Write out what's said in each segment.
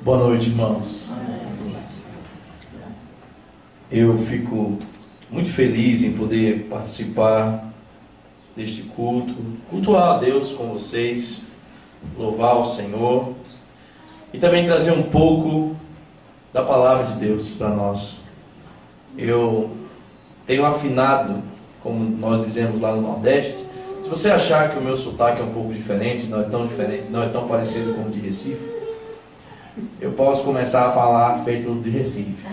Boa noite, irmãos. Eu fico muito feliz em poder participar deste culto, cultuar a Deus com vocês, louvar o Senhor e também trazer um pouco da palavra de Deus para nós. Eu tenho afinado, como nós dizemos lá no Nordeste. Se você achar que o meu sotaque é um pouco diferente, não é tão parecido com o de Recife, eu posso começar a falar feito de Recife.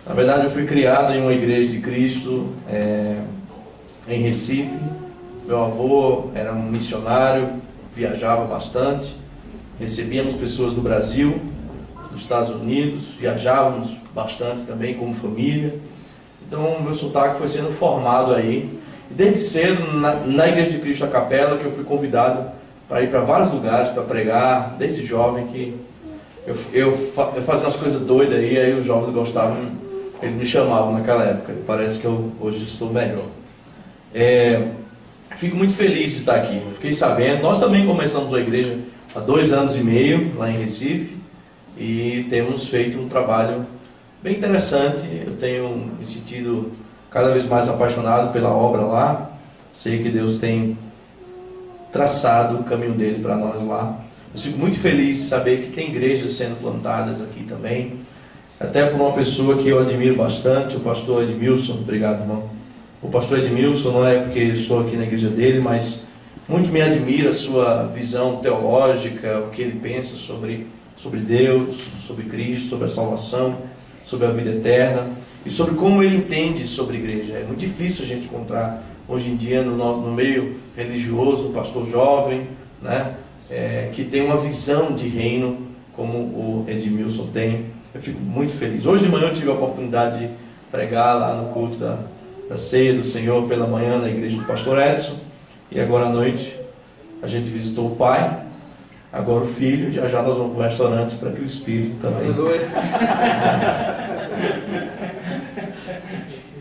Na verdade, eu fui criado em uma igreja de Cristo em Recife. Meu avô era um missionário, viajava bastante. Recebíamos pessoas do Brasil, dos Estados Unidos, viajávamos bastante também como família. Então, meu sotaque foi sendo formado aí. E desde cedo, na Igreja de Cristo, a Capela, que eu fui convidado para ir para vários lugares, para pregar, desde jovem, que eu fazia umas coisas doidas aí os jovens gostavam, eles me chamavam naquela época. Parece que eu hoje estou melhor. Fico muito feliz de estar aqui. Fiquei sabendo, nós também começamos a igreja há 2 anos e meio, lá em Recife, e temos feito um trabalho bem interessante. Eu tenho me sentido cada vez mais apaixonado pela obra lá. Sei que Deus tem traçado o caminho dele para nós lá. Eu fico muito feliz de saber que tem igrejas sendo plantadas aqui também, até por uma pessoa que eu admiro bastante, o pastor Edmilson. Obrigado, irmão. O pastor Edmilson, não é porque estou aqui na igreja dele, mas muito me admira a sua visão teológica, o que ele pensa sobre Deus, sobre Cristo, sobre a salvação, sobre a vida eterna e sobre como ele entende sobre a igreja. É muito difícil a gente encontrar hoje em dia no meio religioso um pastor jovem, né, que tem uma visão de reino como o Edmilson tem. Eu fico muito feliz. Hoje de manhã eu tive a oportunidade de pregar lá no culto da ceia do Senhor pela manhã na igreja do pastor Edson, e agora à noite a gente visitou o pai, agora o filho. Já nós vamos para o restaurante para que o espírito também.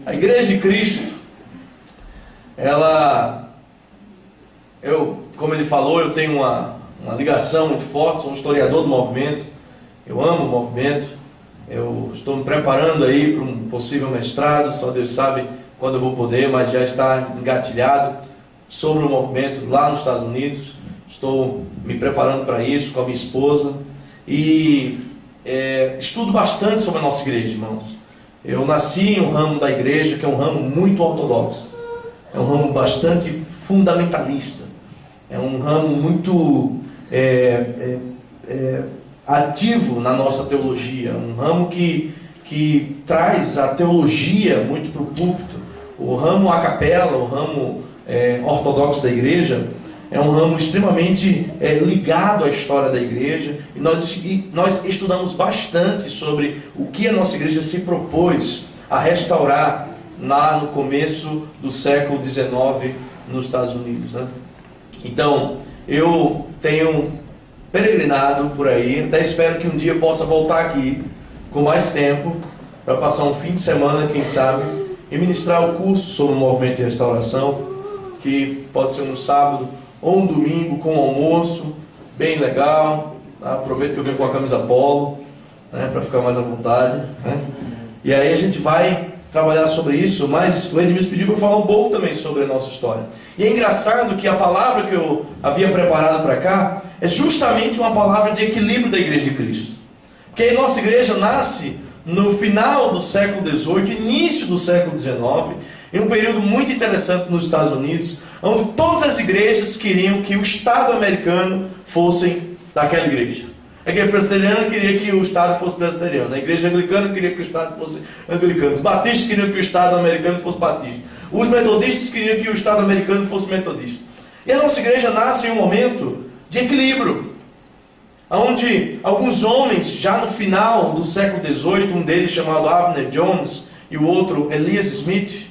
A igreja de Cristo, como ele falou, eu tenho uma ligação muito forte, sou um historiador do movimento, eu amo o movimento, eu estou me preparando aí para um possível mestrado, só Deus sabe quando eu vou poder, mas já está engatilhado sobre o movimento lá nos Estados Unidos. Estou me preparando para isso com a minha esposa e estudo bastante sobre a nossa igreja, irmãos. Eu nasci em um ramo da igreja que é um ramo muito ortodoxo, é um ramo bastante fundamentalista, é um ramo muito ativo na nossa teologia, um ramo que traz a teologia muito para o púlpito. O ramo a capela, o ramo ortodoxo da igreja, é um ramo extremamente ligado à história da igreja, e nós estudamos bastante sobre o que a nossa igreja se propôs a restaurar lá no começo do século XIX nos Estados Unidos, né? Então, eu tenho peregrinado por aí, até espero que um dia eu possa voltar aqui com mais tempo, para passar um fim de semana, quem sabe, e ministrar o curso sobre o movimento de restauração, que pode ser um sábado ou um domingo com almoço, bem legal. Aproveito que eu venho com a camisa polo, né, para ficar mais à vontade, né? E aí a gente vai trabalhar sobre isso, mas o Edmilson pediu para eu falar um pouco também sobre a nossa história. E é engraçado que a palavra que eu havia preparado para cá é justamente uma palavra de equilíbrio da Igreja de Cristo. Porque a nossa igreja nasce no final do século XVIII, início do século XIX, em um período muito interessante nos Estados Unidos, onde todas as igrejas queriam que o Estado americano fosse daquela igreja. A igreja presbiteriana queria que o Estado fosse presbiteriano, a igreja anglicana queria que o Estado fosse anglicano, os batistas queriam que o Estado americano fosse batista, os metodistas queriam que o Estado americano fosse metodista. E a nossa igreja nasce em um momento de equilíbrio, onde alguns homens, já no final do século XVIII, um deles chamado Abner Jones e o outro Elias Smith,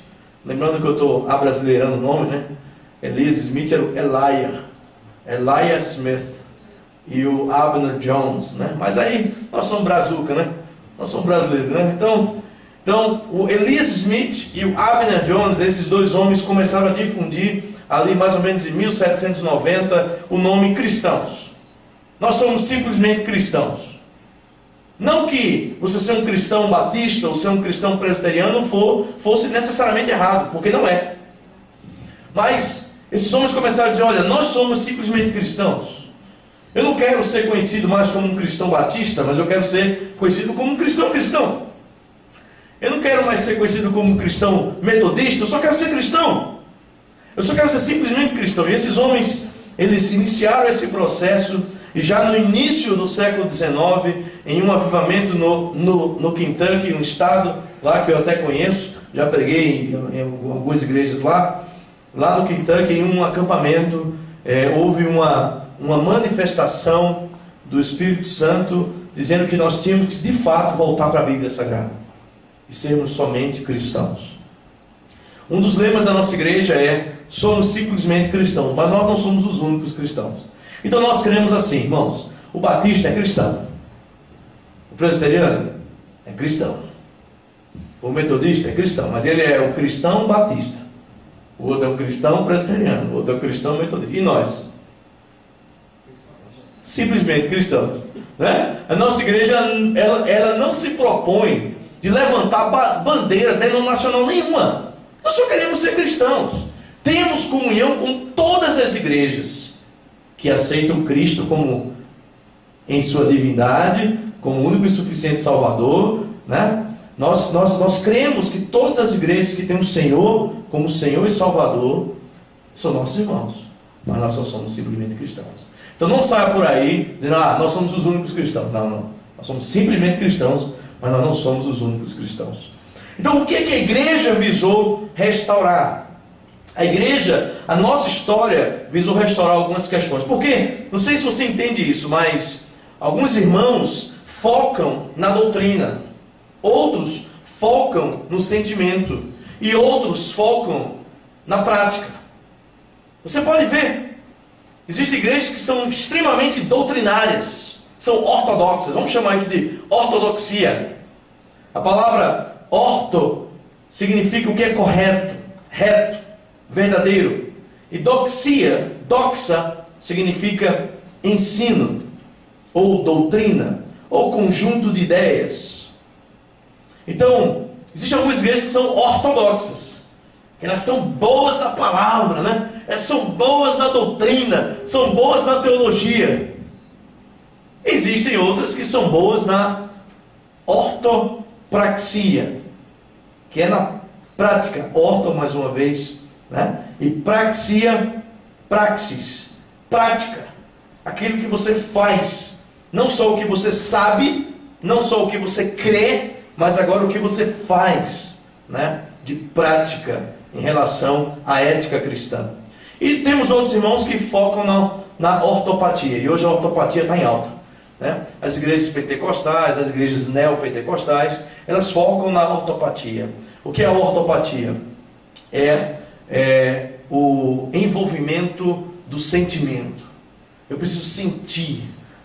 lembrando que eu estou abrasileirando o nome, né? Elias Smith era o Elias Smith e o Abner Jones, né? Mas aí nós somos brazuca, né? Nós somos brasileiros, né? Então o Elias Smith e o Abner Jones, esses dois homens começaram a difundir ali mais ou menos em 1790 o nome cristãos. Nós somos simplesmente cristãos. Não que você ser um cristão batista ou ser um cristão presbiteriano fosse necessariamente errado, porque não é. Mas esses homens começaram a dizer, olha, nós somos simplesmente cristãos. Eu não quero ser conhecido mais como um cristão batista, mas eu quero ser conhecido como um cristão. Eu não quero mais ser conhecido como um cristão metodista, eu só quero ser cristão. Eu só quero ser simplesmente cristão. E esses homens, eles iniciaram esse processo, e já no início do século XIX, em um avivamento no Kentucky, um estado lá que eu até conheço, já preguei em algumas igrejas lá no Kentucky, em um acampamento, houve uma manifestação do Espírito Santo, dizendo que nós tínhamos que de fato voltar para a Bíblia Sagrada, e sermos somente cristãos. Um dos lemas da nossa igreja é, somos simplesmente cristãos, mas nós não somos os únicos cristãos. Então nós cremos assim, irmãos, o batista é cristão, o presbiteriano é cristão, o metodista é cristão, mas ele é um cristão batista, o outro é um cristão presbiteriano, o outro é um cristão metodista, e nós? Simplesmente cristãos, né? A nossa igreja, ela não se propõe de levantar bandeira denominacional nenhuma, nós só queremos ser cristãos. Temos comunhão com todas as igrejas que aceitam Cristo como em sua divindade, como único e suficiente Salvador, né? Nós cremos que todas as igrejas que têm o Senhor como Senhor e Salvador são nossos irmãos, mas nós só somos simplesmente cristãos. Então não saia por aí dizendo, nós somos os únicos cristãos. Não. Nós somos simplesmente cristãos, mas nós não somos os únicos cristãos. Então o que a igreja visou restaurar? A igreja, a nossa história, visou restaurar algumas questões. Por quê? Não sei se você entende isso, mas alguns irmãos focam na doutrina, outros focam no sentimento, e outros focam na prática. Você pode ver, existem igrejas que são extremamente doutrinárias, são ortodoxas, vamos chamar isso de ortodoxia. A palavra orto significa o que é correto, reto, verdadeiro. E doxia, doxa, significa ensino, ou doutrina, ou conjunto de ideias. Então, existem algumas igrejas que são ortodoxas. Elas são boas na palavra, né? Elas são boas na doutrina, são boas na teologia. Existem outras que são boas na ortopraxia, que é na prática. Orto, mais uma vez, né? E praxia, praxis, prática, aquilo que você faz, não só o que você sabe, não só o que você crê, mas agora o que você faz, né? De prática em relação à ética cristã. E temos outros irmãos que focam na ortopatia, e hoje a ortopatia está em alta, né? As igrejas pentecostais, as igrejas neopentecostais, elas focam na ortopatia. O que é a ortopatia? É o envolvimento do sentimento. Eu preciso sentir.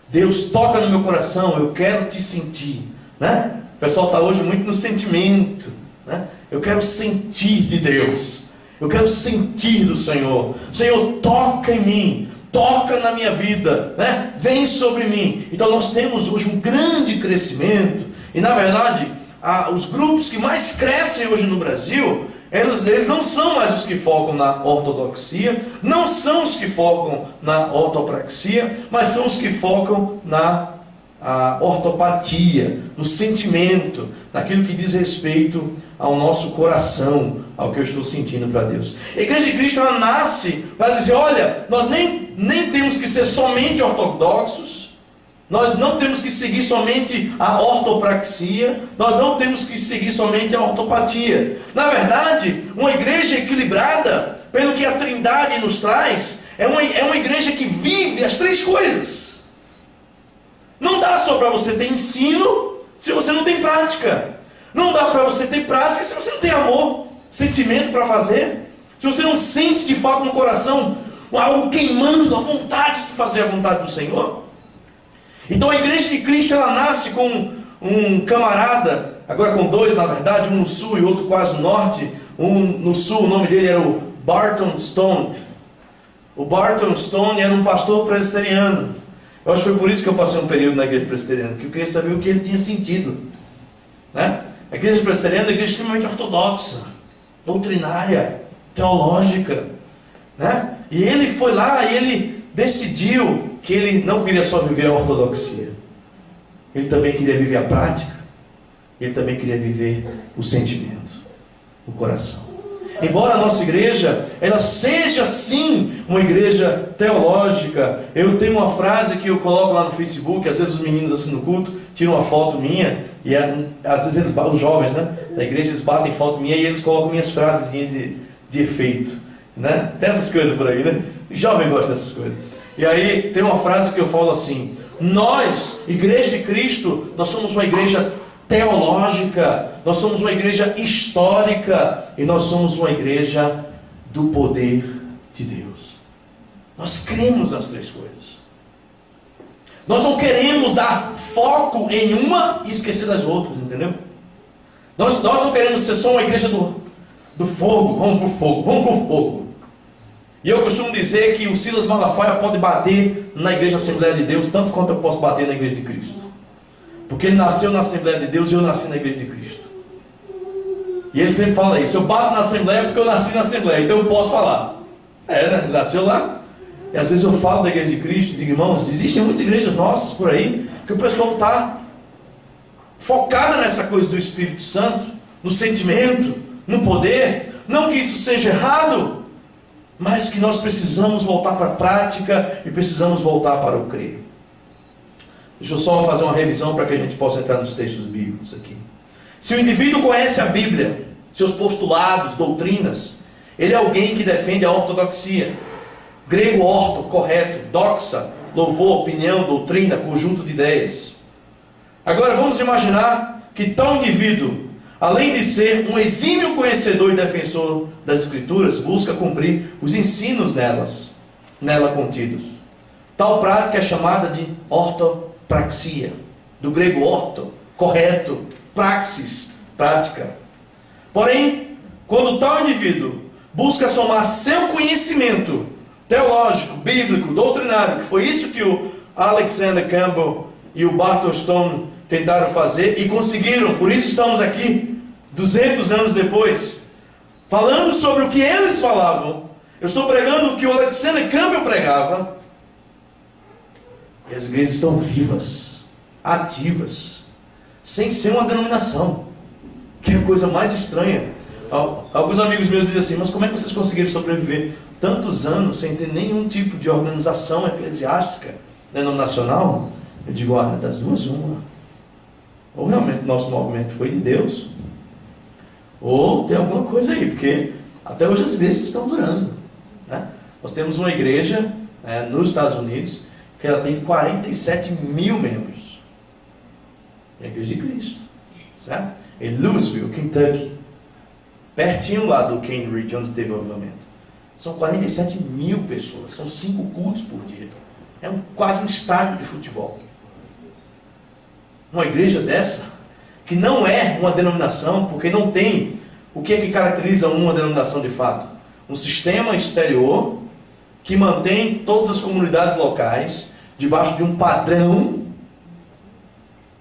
Deus toca no meu coração, eu quero te sentir, né? O pessoal está hoje muito no sentimento, né? Eu quero sentir de Deus, eu quero sentir do Senhor. Senhor, toca em mim, toca na minha vida, né? Vem sobre mim. Então nós temos hoje um grande crescimento, e na verdade os grupos que mais crescem hoje no Brasil, eles não são mais os que focam na ortodoxia, não são os que focam na ortopraxia, mas são os que focam na ortopatia, no sentimento, naquilo que diz respeito ao nosso coração, ao que eu estou sentindo para Deus. A Igreja de Cristo, ela nasce para dizer, olha, nós nem temos que ser somente ortodoxos, nós não temos que seguir somente a ortopraxia, nós não temos que seguir somente a ortopatia. Na verdade, uma igreja equilibrada, pelo que a Trindade nos traz, é uma igreja que vive as três coisas. Não dá só para você ter ensino se você não tem prática. Não dá para você ter prática se você não tem amor, sentimento para fazer. Se você não sente de fato no coração algo queimando, a vontade de fazer a vontade do Senhor. Então a Igreja de Cristo, ela nasce com um camarada, agora com dois na verdade, um no sul e outro quase no norte. Um no sul, o nome dele era o Barton Stone. O Barton Stone era um pastor presbiteriano. Eu acho que foi por isso que eu passei um período na igreja presbiteriana, porque eu queria saber o que ele tinha sentido, né? A igreja presbiteriana é uma igreja extremamente ortodoxa, doutrinária, teológica, né? E ele foi lá e ele decidiu que ele não queria só viver a ortodoxia, ele também queria viver a prática, ele também queria viver o sentimento, o coração. Embora a nossa igreja, ela seja sim uma igreja teológica, eu tenho uma frase que eu coloco lá no Facebook, às vezes os meninos assim no culto, tiram uma foto minha, e às vezes eles, os jovens, né, da igreja, eles batem foto minha e eles colocam minhas frases de efeito, né? Tem essas coisas por aí, né? O jovem gosta dessas coisas. E aí tem uma frase que eu falo assim: nós, Igreja de Cristo, nós somos uma igreja teológica, nós somos uma igreja histórica e nós somos uma igreja do poder de Deus. Nós cremos nas três coisas. Nós não queremos dar foco em uma e esquecer das outras, entendeu? Nós não queremos ser só uma igreja do fogo, vamos pro fogo, vamos pro fogo. E eu costumo dizer que o Silas Malafaia pode bater na igreja Assembleia de Deus tanto quanto eu posso bater na igreja de Cristo. Porque ele nasceu na Assembleia de Deus e eu nasci na igreja de Cristo. E ele sempre fala isso: eu bato na Assembleia porque eu nasci na Assembleia, então eu posso falar. Né? Ele nasceu lá. E às vezes eu falo da igreja de Cristo e digo: irmãos, existem muitas igrejas nossas por aí que o pessoal está focado nessa coisa do Espírito Santo, no sentimento, no poder. Não que isso seja errado, mas que nós precisamos voltar para a prática e precisamos voltar para o crer. Deixa eu só fazer uma revisão para que a gente possa entrar nos textos bíblicos aqui. Se o indivíduo conhece a Bíblia, seus postulados, doutrinas, ele é alguém que defende a ortodoxia. Grego orto, correto, doxa, louvor, opinião, doutrina, conjunto de ideias. Agora vamos imaginar que tal indivíduo, além de ser um exímio conhecedor e defensor das Escrituras, busca cumprir os ensinos nela contidos. Tal prática é chamada de ortopraxia, do grego orto, correto, praxis, prática. Porém, quando tal indivíduo busca somar seu conhecimento teológico, bíblico, doutrinário, que foi isso que o Alexander Campbell e o Barton Stone tentaram fazer e conseguiram, por isso estamos aqui 200 anos depois, falando sobre o que eles falavam. Eu estou pregando o que o Alexander Campbell pregava. E as igrejas estão vivas, ativas, sem ser uma denominação, que é a coisa mais estranha. Alguns amigos meus dizem assim: mas como é que vocês conseguiram sobreviver tantos anos sem ter nenhum tipo de organização eclesiástica denominacional? Eu digo: olha, das duas uma. Ou realmente nosso movimento foi de Deus, ou tem alguma coisa aí, porque até hoje as igrejas estão durando, né? Nós temos uma igreja nos Estados Unidos que ela tem 47 mil membros. É a Igreja de Cristo, certo? Em Louisville, Kentucky, pertinho lá do Cambridge, onde teve o avivamento. São 47 mil pessoas, são 5 cultos por dia. É quase um estádio de futebol. Uma igreja dessa, que não é uma denominação, porque não tem o que é que caracteriza uma denominação de fato? Um sistema exterior que mantém todas as comunidades locais debaixo de um padrão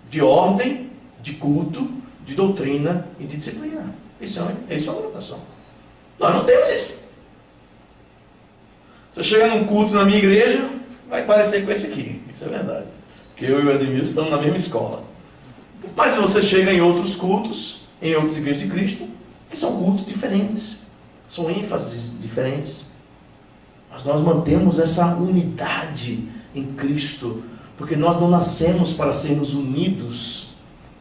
de ordem, de culto, de doutrina e de disciplina. Isso é uma denominação. Nós não temos isso. Você chega num culto na minha igreja, vai parecer com esse aqui. Isso é verdade. Porque eu e o Edmilson estamos na mesma escola. Mas se você chega em outros cultos, em outras igrejas de Cristo, que são cultos diferentes, são ênfases diferentes. Mas nós mantemos essa unidade em Cristo, porque nós não nascemos para sermos unidos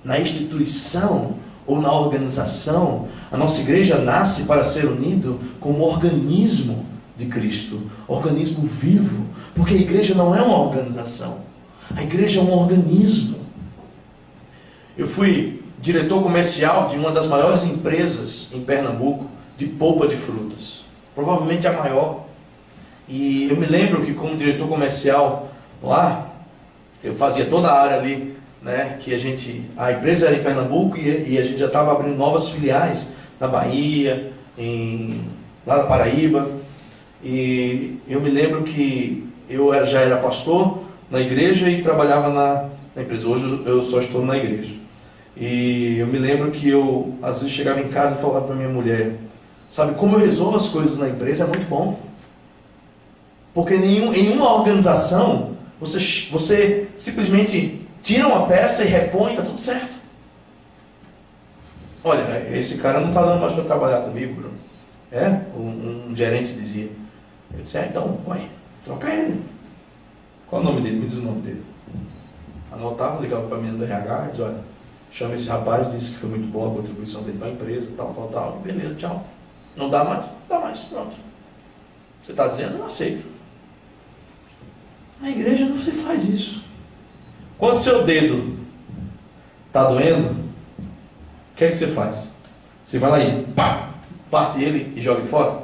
na instituição ou na organização. A nossa igreja nasce para ser unido como organismo de Cristo, organismo vivo, porque a igreja não é uma organização, a igreja é um organismo. Eu fui diretor comercial de uma das maiores empresas em Pernambuco de polpa de frutas, provavelmente a maior. E eu me lembro que como diretor comercial lá, eu fazia toda a área ali, né, que a empresa era em Pernambuco e a gente já estava abrindo novas filiais na Bahia, lá na Paraíba. E eu me lembro que eu já era pastor na igreja e trabalhava na empresa. Hoje eu só estou na igreja. E eu me lembro que eu, às vezes, chegava em casa e falava para minha mulher, sabe, como eu resolvo as coisas na empresa é muito bom. Porque em uma organização, você simplesmente tira uma peça e repõe, está tudo certo. Olha, esse cara não está dando mais para trabalhar comigo, Bruno. Um gerente dizia. Eu disse, então, vai, troca ele. Qual é o nome dele? Me diz o nome dele. Anotava, ligava para a menina do RH e dizia, olha, chama esse rapaz, disse que foi muito boa a contribuição dele para a empresa, tal. Beleza, tchau. Não dá mais? Não dá mais, pronto. Você está dizendo? Eu aceito. Na igreja não se faz isso. Quando seu dedo está doendo, o que é que você faz? Você vai lá e pá, parte ele e joga fora?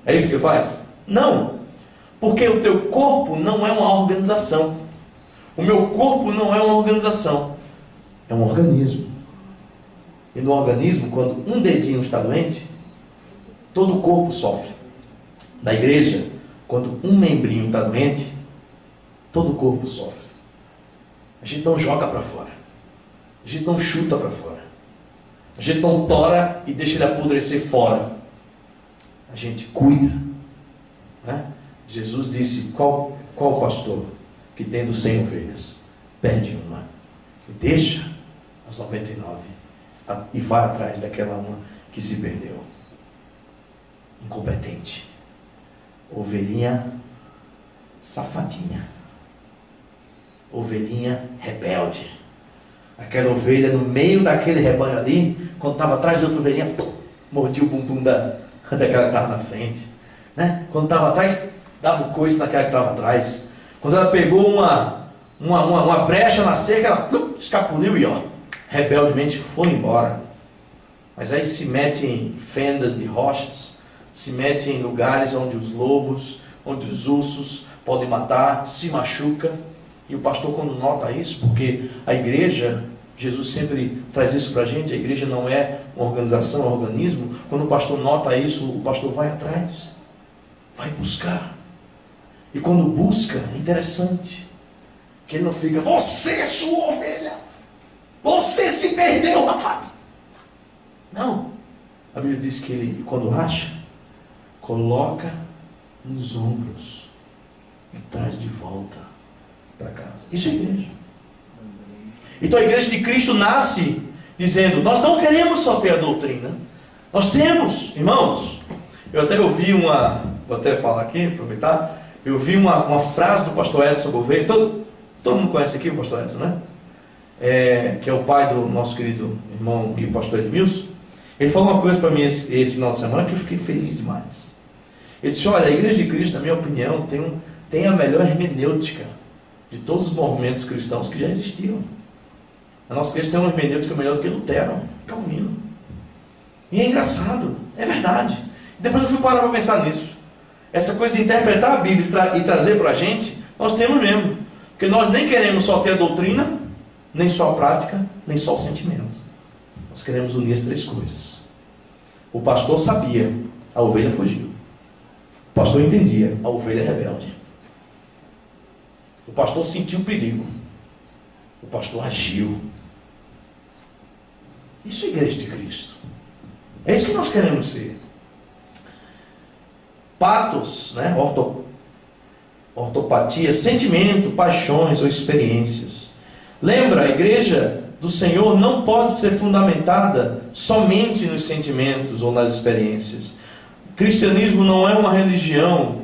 É isso que você faz? Não. Porque o teu corpo não é uma organização. O meu corpo não é uma organização. É um organismo. E no organismo, quando um dedinho está doente, todo o corpo sofre. Na igreja, quando um membrinho está doente, todo o corpo sofre. A gente não joga para fora. A gente não chuta para fora. A gente não tora e deixa ele apodrecer fora. A gente cuida. Né? Jesus disse, qual pastor que tendo 100 ovelhas, perde uma e deixa as 99 e vai atrás daquela uma que se perdeu? Incompetente. Ovelhinha safadinha. Ovelhinha rebelde. Aquela ovelha no meio daquele rebanho ali, quando estava atrás de outra ovelhinha, pum, mordia o bumbum daquela que estava na frente. Né? Quando estava atrás, dava um coice naquela que estava atrás. Quando ela pegou uma brecha na cerca, ela escapuliu e rebeldemente foi embora. Mas aí se mete em fendas de rochas, se mete em lugares onde os lobos, onde os ursos podem matar, se machuca. E o pastor, quando nota isso, porque a igreja, Jesus sempre traz isso para a gente, a igreja não é uma organização, é um organismo. Quando o pastor nota isso, o pastor vai atrás, vai buscar. E quando busca, é interessante, que ele não fica, você é sua ovelha, você se perdeu, rapaz. Não, a Bíblia diz que ele, quando acha, coloca nos ombros e traz de volta para casa. Isso é igreja. Então a igreja de Cristo nasce dizendo, nós não queremos só ter a doutrina, nós temos, irmãos. Eu até ouvi vou até falar aqui, aproveitar, eu vi uma frase do pastor Edson Gouveia. Todo mundo conhece aqui o pastor Edson, né? Que é o pai do nosso querido irmão e pastor Edmilson. Ele falou uma coisa para mim esse final de semana que eu fiquei feliz demais. Ele disse, olha, a igreja de Cristo, na minha opinião, tem a melhor hermenêutica de todos os movimentos cristãos que já existiram. A nossa igreja tem uma hermenêutica melhor do que Lutero, Calvino. E é engraçado, é verdade. Depois eu fui parar para pensar nisso. Essa coisa de interpretar a Bíblia e trazer para a gente, nós temos mesmo. Porque nós nem queremos só ter a doutrina, nem só a prática, nem só o sentimento. Nós queremos unir as três coisas. O pastor sabia, a ovelha fugiu. O pastor entendia, a ovelha é rebelde. O pastor sentiu o perigo. O pastor agiu. Isso é a igreja de Cristo. É isso que nós queremos ser. Patos, né? Ortopatia, sentimento, paixões ou experiências. Lembra, a igreja do Senhor não pode ser fundamentada somente nos sentimentos ou nas experiências. O cristianismo não é uma religião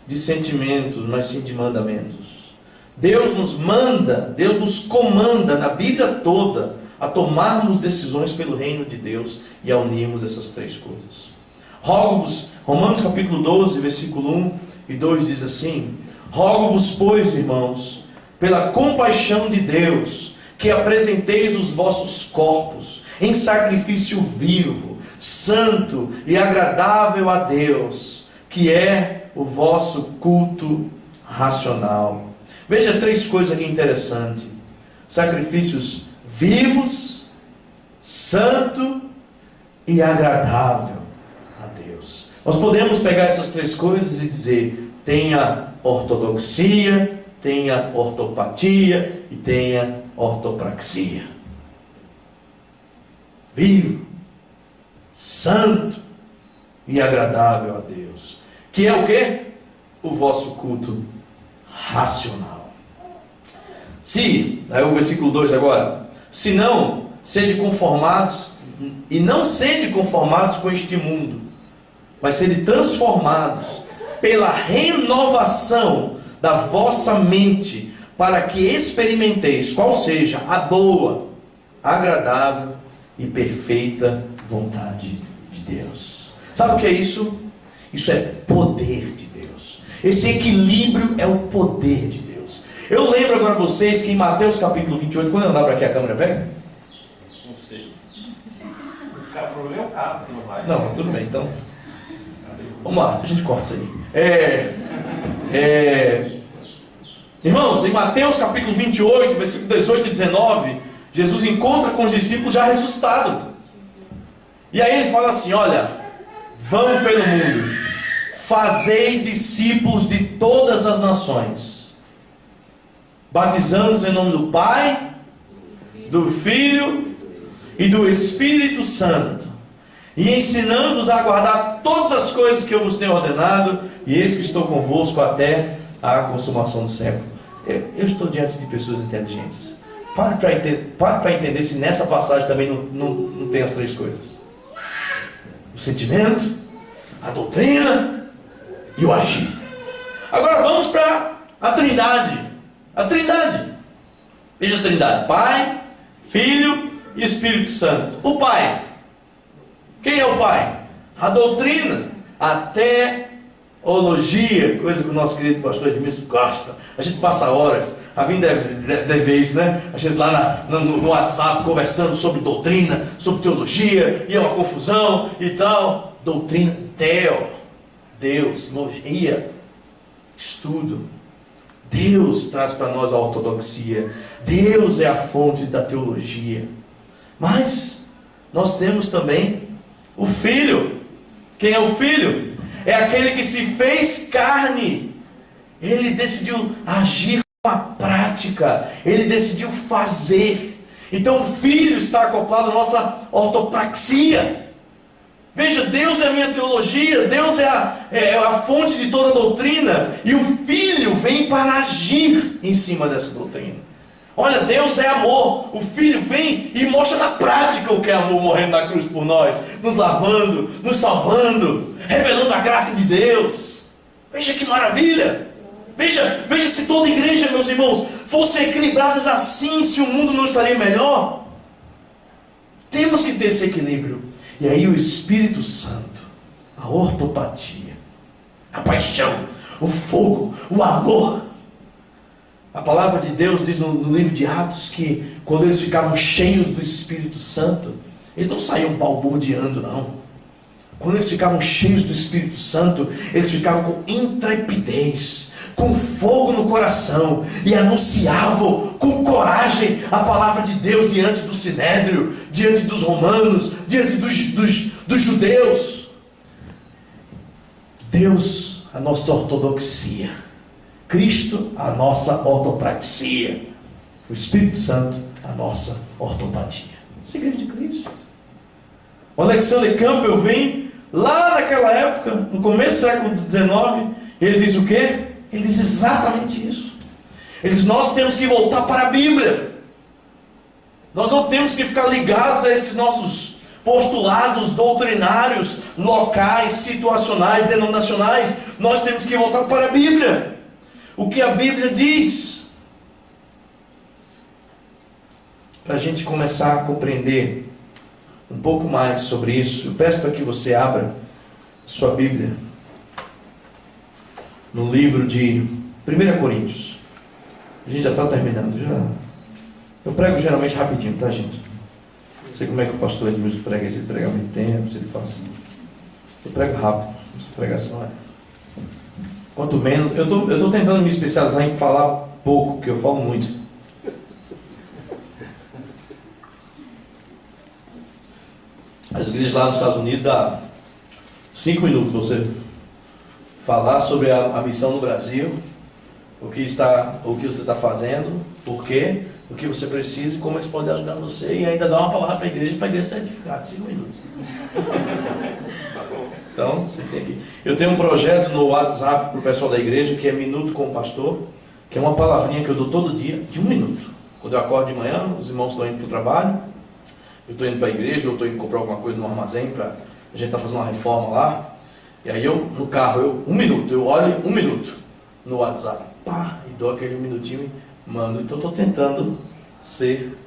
de sentimentos, mas sim de mandamentos. Deus nos manda, Deus nos comanda na Bíblia toda a tomarmos decisões pelo reino de Deus e a unirmos essas três coisas. Rogo-vos, Romanos capítulo 12, versículo 1 e 2 diz assim: rogo-vos, pois, irmãos, pela compaixão de Deus, que apresenteis os vossos corpos em sacrifício vivo, santo e agradável a Deus, que é o vosso culto racional. Veja três coisas aqui interessantes: sacrifícios vivos, santo e agradável a Deus. Nós podemos pegar essas três coisas e dizer: tem a ortodoxia, tenha ortopatia e tenha ortopraxia. Vivo, santo e agradável a Deus. Que é o quê? O vosso culto racional. Se, aí o versículo 2 agora, se não, sede conformados, e não sede conformados com este mundo, mas sede transformados pela renovação da vossa mente, para que experimenteis qual seja a boa, agradável e perfeita vontade de Deus. Sabe o que é isso? Isso é poder de Deus. Esse equilíbrio é o poder de Deus. Eu lembro agora a vocês que em Mateus capítulo 28, quando eu andar para aqui a câmera pega? Não sei. O problema é o cabo que não vai. Não, tudo bem, então. Vamos lá, a gente corta isso aí. Irmãos, em Mateus capítulo 28, versículo 18 e 19, Jesus encontra com os discípulos já ressuscitados. E aí ele fala assim: olha, vão pelo mundo, fazei discípulos de todas as nações, batizando-os em nome do Pai, do Filho e do Espírito Santo, e ensinando-os a guardar todas as coisas que eu vos tenho ordenado, e eis que estou convosco até a consumação do século. Eu estou diante de pessoas inteligentes. Pare para entender se nessa passagem também não tem as três coisas: o sentimento, a doutrina e o agir. Agora vamos para a Trindade. A Trindade. Veja a Trindade: Pai, Filho e Espírito Santo. O Pai. Quem é o Pai? A doutrina, a teologia, coisa que o nosso querido pastor Edmilson gosta. A gente passa horas, a Vim deve ver isso, né? A gente lá no WhatsApp conversando sobre doutrina, sobre teologia, e é uma confusão e tal. Doutrina, Deus, logia, estudo. Deus traz para nós a ortodoxia. Deus é a fonte da teologia. Mas nós temos também o Filho. Quem é o Filho? É aquele que se fez carne. Ele decidiu agir com a prática. Ele decidiu fazer. Então o Filho está acoplado à nossa ortopraxia. Veja, Deus é a minha teologia, Deus é a fonte de toda a doutrina, e o Filho vem para agir em cima dessa doutrina. Olha, Deus é amor, o Filho vem e mostra na prática o que é amor, morrendo na cruz por nós, nos lavando, nos salvando, revelando a graça de Deus. Veja que maravilha! Veja se toda igreja, meus irmãos, fosse equilibradas assim, se o mundo não estaria melhor. Temos que ter esse equilíbrio. E aí o Espírito Santo, a ortopatia, a paixão, o fogo, o amor. A palavra de Deus diz no livro de Atos que quando eles ficavam cheios do Espírito Santo, eles não saíam balbuciando, não. Quando eles ficavam cheios do Espírito Santo, eles ficavam com intrepidez, com fogo no coração, e anunciavam com coragem a palavra de Deus diante do sinédrio, diante dos romanos, diante dos judeus. Deus, a nossa ortodoxia. Cristo, a nossa ortopraxia. O Espírito Santo, a nossa ortopatia. Segredo de Cristo. O Alexander Campbell vem lá naquela época, no começo do século XIX, ele diz o quê? Ele diz exatamente isso. Ele diz: nós temos que voltar para a Bíblia. Nós não temos que ficar ligados a esses nossos postulados doutrinários, locais, situacionais, denominacionais. Nós temos que voltar para a Bíblia. O que a Bíblia diz. Para a gente começar a compreender um pouco mais sobre isso, eu peço para que você abra sua Bíblia no livro de 1 Coríntios. A gente já está terminando. Eu prego geralmente rapidinho, tá, gente? Não sei como é que o pastor Edmilson prega, se ele prega muito tempo, se ele passa. Eu prego rápido, essa pregação quanto menos. Eu estou tentando me especializar em falar pouco, porque eu falo muito. As igrejas lá nos Estados Unidos dá 5 minutos para você falar sobre a missão no Brasil, o que você está fazendo, por quê, o que você precisa e como eles podem ajudar você, e ainda dar uma palavra para a igreja ser edificada, 5 minutos. Então, você tem que... Eu tenho um projeto no WhatsApp para o pessoal da igreja, que é Minuto com o Pastor, que é uma palavrinha que eu dou todo dia, de 1 minuto. Quando eu acordo de manhã, os irmãos estão indo para o trabalho, eu estou indo para a igreja, eu estou indo comprar alguma coisa no armazém, a gente está fazendo uma reforma lá, e aí eu, no carro, 1 minuto, eu olho 1 minuto no WhatsApp, pá, e dou aquele 1 minutinho e mando. Então estou tentando ser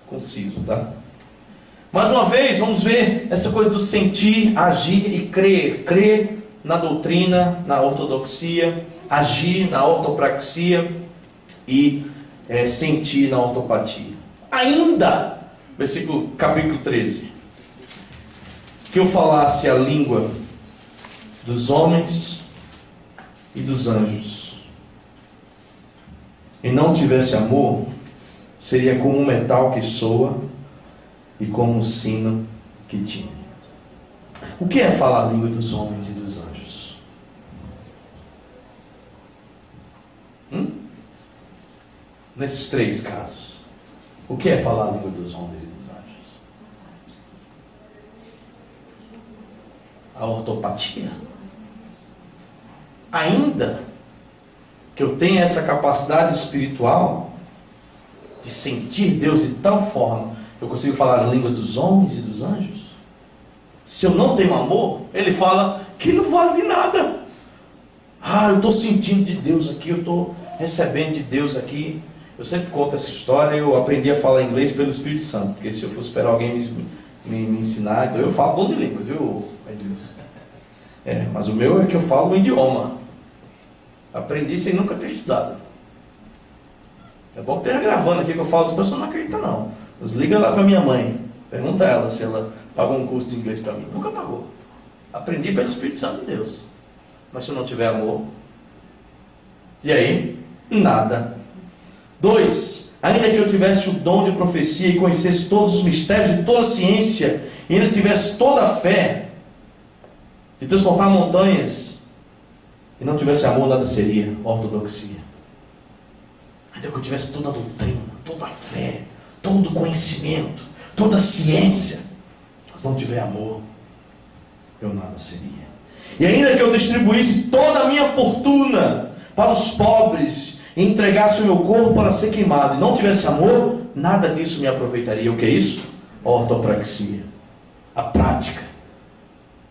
conciso, tá? Mais uma vez, vamos ver essa coisa do sentir, agir e crer. Crer na doutrina, na ortodoxia, agir na ortopraxia e sentir na ortopatia. Ainda, capítulo 13, que eu falasse a língua dos homens e dos anjos, e não tivesse amor, seria como um metal que soa e como um sino que tine. O que é falar a língua dos homens e dos anjos? Nesses 3 casos, o que é falar a língua dos homens e dos anjos? A ortopatia. Ainda que eu tenha essa capacidade espiritual de sentir Deus de tal forma, eu consigo falar as línguas dos homens e dos anjos. Se eu não tenho amor, ele fala que não vale de nada. Eu estou sentindo de Deus aqui, eu estou recebendo de Deus aqui. Eu sempre conto essa história, eu aprendi a falar inglês pelo Espírito Santo, porque se eu fosse esperar alguém me ensinar, então eu falo todo de línguas, viu? Mas o meu é que eu falo um idioma. Aprendi sem nunca ter estudado. É bom que esteja gravando aqui que eu falo, as pessoas não acreditam não. Mas liga lá para minha mãe, pergunta a ela se ela pagou um curso de inglês para mim. Nunca pagou. Aprendi pelo Espírito Santo de Deus. Mas se eu não tiver amor, e aí? Nada. 2, ainda que eu tivesse o dom de profecia e conhecesse todos os mistérios de toda a ciência, e ainda tivesse toda a fé de transportar montanhas, e não tivesse amor, nada seria ortodoxia. Ainda que eu tivesse toda a doutrina, toda a fé, todo o conhecimento, toda a ciência, mas não tiver amor, eu nada seria. E ainda que eu distribuísse toda a minha fortuna para os pobres e entregasse o meu corpo para ser queimado e não tivesse amor, nada disso me aproveitaria. O que é isso? Ortopraxia. A prática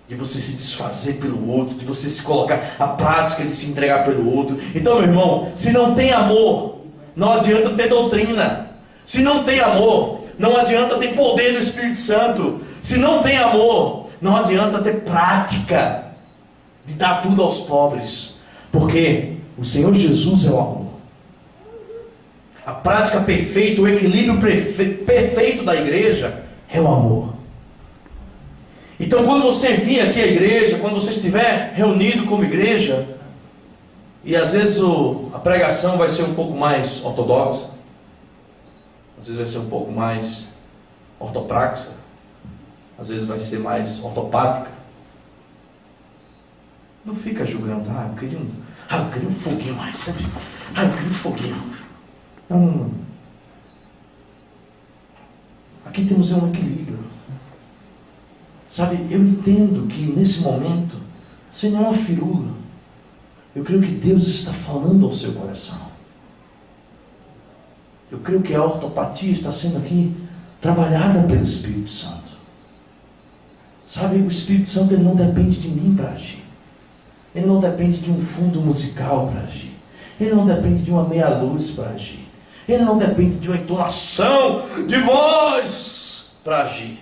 de você se desfazer pelo outro, de você se colocar, a prática de se entregar pelo outro. Então, meu irmão, se não tem amor, não adianta ter doutrina. Se não tem amor, não adianta ter poder do Espírito Santo. Se não tem amor, não adianta ter prática de dar tudo aos pobres. Porque o Senhor Jesus é o amor. A prática perfeita, o equilíbrio perfeito da igreja é o amor. Então, quando você vir aqui à igreja, quando você estiver reunido como igreja, e às vezes a pregação vai ser um pouco mais ortodoxa, às vezes vai ser um pouco mais ortoprática, às vezes vai ser mais ortopática. Não fica julgando, eu queria um foguinho mais, sabe? Eu queria um foguinho. Não. Aqui temos um equilíbrio. Sabe, eu entendo que nesse momento, sem nenhuma firula, eu creio que Deus está falando ao seu coração. Eu creio que a ortopatia está sendo aqui trabalhada pelo Espírito Santo. Sabe, o Espírito Santo ele não depende de mim para agir. Ele não depende de um fundo musical para agir. Ele não depende de uma meia-luz para agir. Ele não depende de uma entonação de voz para agir.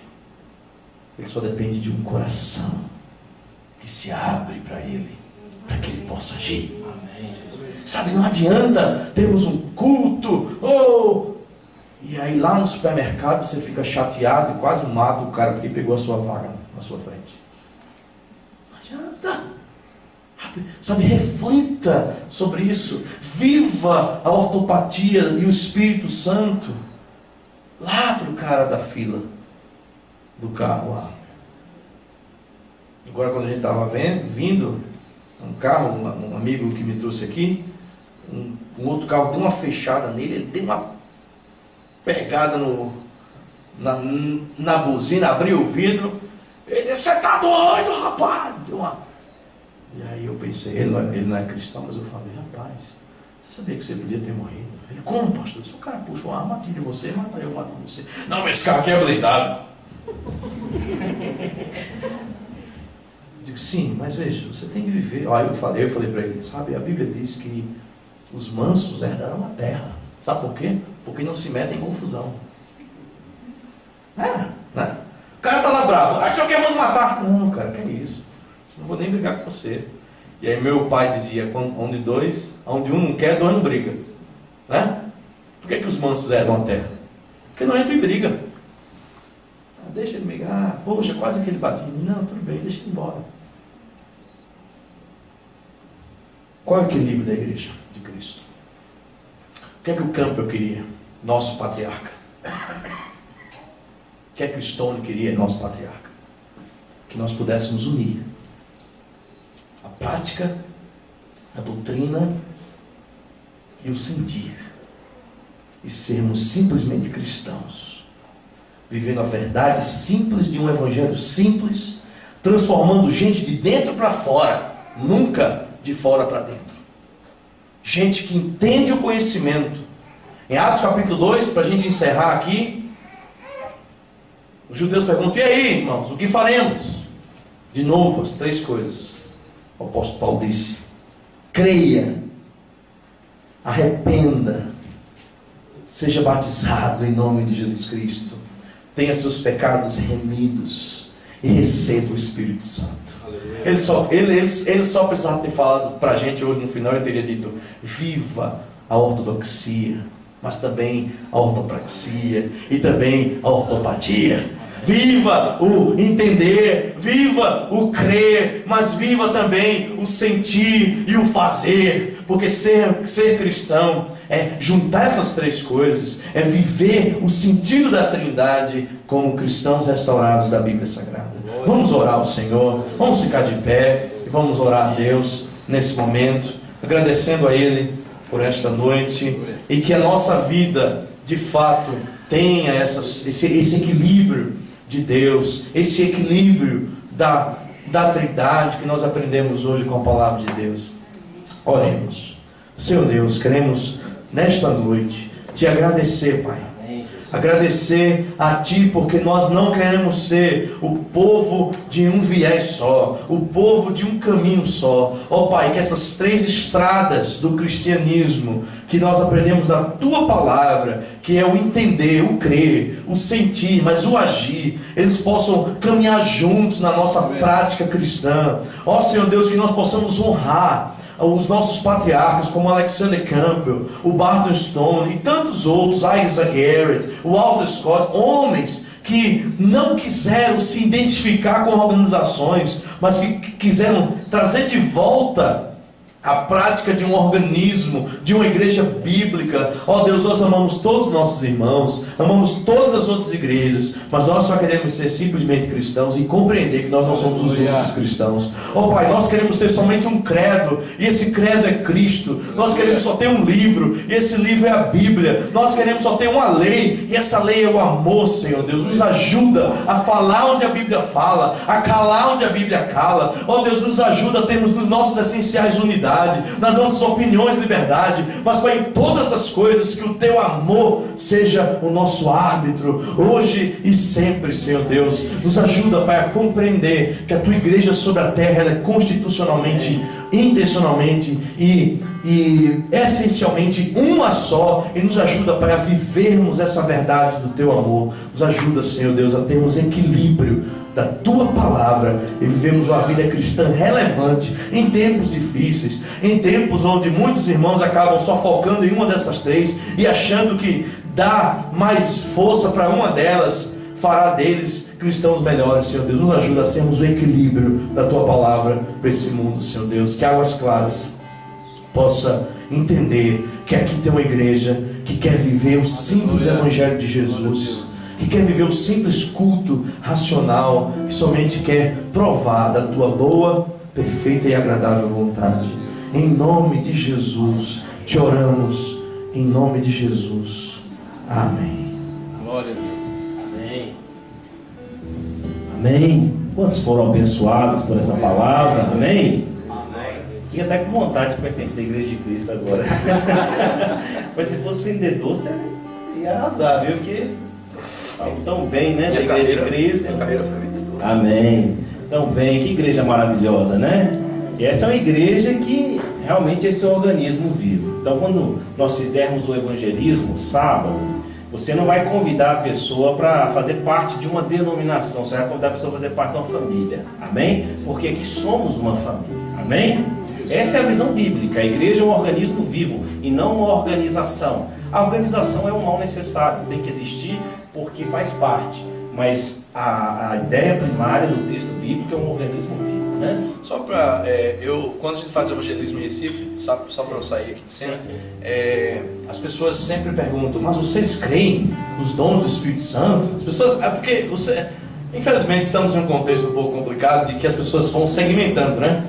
Ele só depende de um coração que se abre para Ele, para que Ele possa agir. Amém. Sabe, não adianta termos um culto, e aí lá no supermercado você fica chateado e quase mata o cara porque pegou a sua vaga na sua frente. Não adianta. Sabe, reflita sobre isso. Viva a ortopatia e o Espírito Santo lá para o cara da fila do carro lá. Agora, quando a gente estava vindo um carro, um amigo que me trouxe aqui, um outro carro deu uma fechada nele, ele deu uma pegada na buzina, abriu o vidro. Ele disse: você tá doido, rapaz? Deu uma... E aí eu pensei, ele não é cristão, mas eu falei: rapaz, você sabia que você podia ter morrido? Ele: como, pastor? Se o cara puxa uma arma, atira em você, mata eu, mato você. Não, mas esse carro aqui é blindado. Eu digo: sim, mas veja, você tem que viver. Aí eu falei para ele: sabe, a Bíblia diz que os mansos herdarão a terra. Sabe por quê? Porque não se metem em confusão. Né? O cara tá lá bravo: ah, o senhor quer me matar? Não, cara, que é isso? Não vou nem brigar com você. E aí meu pai dizia: onde um não quer, dois não briga. Né? Por que os mansos herdam a terra? Porque não entra em briga. Deixa ele me... poxa, quase que ele batia. Não, tudo bem, deixa ele ir embora. Qual é o equilíbrio da igreja de Cristo? O que é que o Campbell queria? Nosso patriarca. O que é que o Stone queria? Nosso patriarca. Que nós pudéssemos unir a prática, a doutrina e o sentir, e sermos simplesmente cristãos, vivendo a verdade simples de um evangelho simples, transformando gente de dentro para fora, nunca de fora para dentro. Gente que entende o conhecimento. Em Atos capítulo 2, para a gente encerrar aqui, os judeus perguntam: e aí, irmãos, o que faremos? De novo, as três coisas. O apóstolo Paulo disse: creia, arrependa, seja batizado em nome de Jesus Cristo, tenha seus pecados remidos e receba o Espírito Santo. Ele só precisava ter falado para a gente hoje no final. Ele teria dito: viva a ortodoxia, mas também a ortopraxia e também a ortopatia. Viva o entender, viva o crer, mas viva também o sentir e o fazer. Porque ser cristão é juntar essas três coisas, é viver o sentido da Trindade como cristãos restaurados da Bíblia Sagrada. Vamos orar ao Senhor, vamos ficar de pé e vamos orar a Deus nesse momento, agradecendo a Ele por esta noite, e que a nossa vida de fato tenha esse equilíbrio de Deus, esse equilíbrio da Trindade que nós aprendemos hoje com a palavra de Deus. Oremos. Senhor Deus, queremos nesta noite te agradecer, Pai. Agradecer a Ti, porque nós não queremos ser o povo de um viés só, o povo de um caminho só. Ó Pai, que essas três estradas do cristianismo que nós aprendemos da Tua palavra, que é o entender, o crer, o sentir, mas o agir, eles possam caminhar juntos na nossa prática cristã. Ó Senhor Deus, que nós possamos honrar os nossos patriarcas, como Alexander Campbell, o Barton Stone e tantos outros, Isaac Garrett, o Walter Scott, homens que não quiseram se identificar com organizações, mas que quiseram trazer de volta a prática de um organismo, de uma igreja bíblica. Ó Deus, nós amamos todos os nossos irmãos, amamos todas as outras igrejas, mas nós só queremos ser simplesmente cristãos e compreender que nós não somos os únicos cristãos. Ó Pai, nós queremos ter somente um credo, e esse credo é Cristo. Nós queremos só ter um livro, e esse livro é a Bíblia. Nós queremos só ter uma lei, e essa lei é o amor, Senhor Deus. Nos ajuda a falar onde a Bíblia fala, a calar onde a Bíblia cala. Ó Deus, nos ajuda a termos nos nossos essenciais unidade, nas nossas opiniões liberdade, mas Pai, em todas as coisas que o Teu amor seja o nosso árbitro, hoje e sempre, Senhor Deus. Nos ajuda, Pai, a compreender que a Tua igreja sobre a terra, ela é constitucionalmente, intencionalmente e essencialmente uma só, e nos ajuda, Pai, a vivermos essa verdade do Teu amor. Nos ajuda, Senhor Deus, a termos equilíbrio da Tua palavra e vivemos uma vida cristã relevante em tempos difíceis, em tempos onde muitos irmãos acabam só focando em uma dessas três e achando que dar mais força para uma delas fará deles cristãos melhores. Senhor Deus, nos ajuda a sermos o equilíbrio da Tua palavra para esse mundo, Senhor Deus. Que Águas Claras possa entender que aqui tem uma igreja que quer viver o simples evangelho de Jesus, que quer viver o simples culto racional, que somente quer provar da Tua boa, perfeita e agradável vontade. Em nome de Jesus, Te oramos em nome de Jesus. Amém. Glória a Deus. Amém. Amém. Quantos foram abençoados por essa palavra? Amém. Fiquei até com vontade de pertencer à Igreja de Cristo agora. Mas se fosse vendedor, você ia arrasar, viu? Porque falo tão bem, né? Da Igreja de Cristo. Minha carreira foi vendedor. Amém. Tão bem, que igreja maravilhosa, né? E essa é uma igreja que realmente esse é um organismo vivo. Então, quando nós fizermos o evangelismo sábado, você não vai convidar a pessoa para fazer parte de uma denominação, você vai convidar a pessoa para fazer parte de uma família. Amém? Porque aqui somos uma família. Amém? Essa é a visão bíblica. A igreja é um organismo vivo e não uma organização. A organização é um mal necessário, tem que existir porque faz parte. Mas a ideia primária do texto bíblico é um organismo vivo, né? Só para quando a gente faz evangelismo em Recife, só para eu sair aqui de cena, as pessoas sempre perguntam: mas vocês creem nos dons do Espírito Santo? As pessoas, porque infelizmente estamos em um contexto um pouco complicado de que as pessoas vão segmentando, né?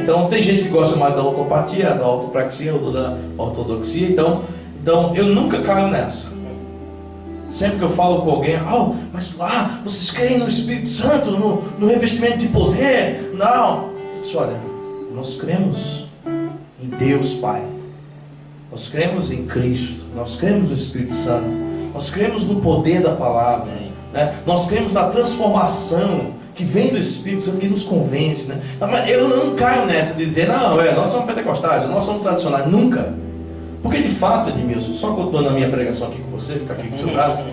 Então tem gente que gosta mais da ortopatia, da ortopraxia ou da ortodoxia. Então eu nunca caio nessa. Sempre que eu falo com alguém, mas lá vocês creem no Espírito Santo, no revestimento de poder? Não. Eu disse: olha, nós cremos em Deus Pai, nós cremos em Cristo, nós cremos no Espírito Santo, nós cremos no poder da palavra, né? Nós cremos na transformação que vem do Espírito Santo, que nos convence, né? Mas eu não caio nessa de dizer: nós somos pentecostais, nós somos tradicionais. Nunca. Porque de fato, Edmilson, só continuando a minha pregação aqui com você, ficar aqui com o seu braço,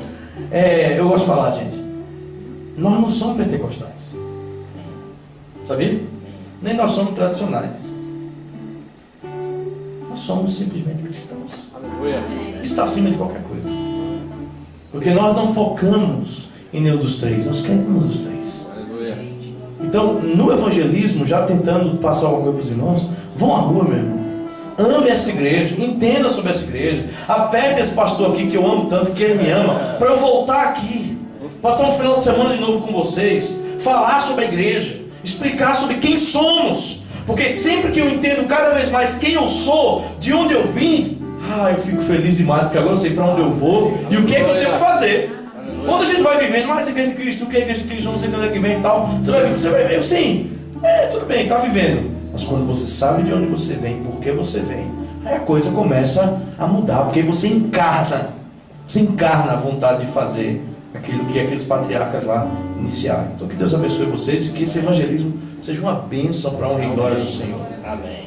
eu gosto de falar, gente, nós não somos pentecostais, sabia? Nem nós somos tradicionais. Nós somos simplesmente cristãos. Aleluia. Isso está acima de qualquer coisa. Porque nós não focamos em nenhum dos três, nós queremos os três. Aleluia. Então, no evangelismo, já tentando passar alguma coisa para os irmãos, vão à rua, meu irmão. Ame essa igreja, entenda sobre essa igreja, aperte esse pastor aqui que eu amo tanto, que ele me ama, para eu voltar aqui, passar um final de semana de novo com vocês, falar sobre a igreja, explicar sobre quem somos, porque sempre que eu entendo cada vez mais quem eu sou, de onde eu vim, eu fico feliz demais, porque agora eu sei para onde eu vou e o que é que eu tenho que fazer. Quando a gente vai vivendo, mais igreja de Cristo, o que é igreja de Cristo, não sei quando é que vem e tal, você vai ver, sim, tudo bem, está vivendo. Mas quando você sabe de onde você vem, por que você vem, aí a coisa começa a mudar, porque você encarna a vontade de fazer aquilo que aqueles patriarcas lá iniciaram. Então que Deus abençoe vocês e que esse evangelismo seja uma bênção para a honra e glória do Senhor. Amém.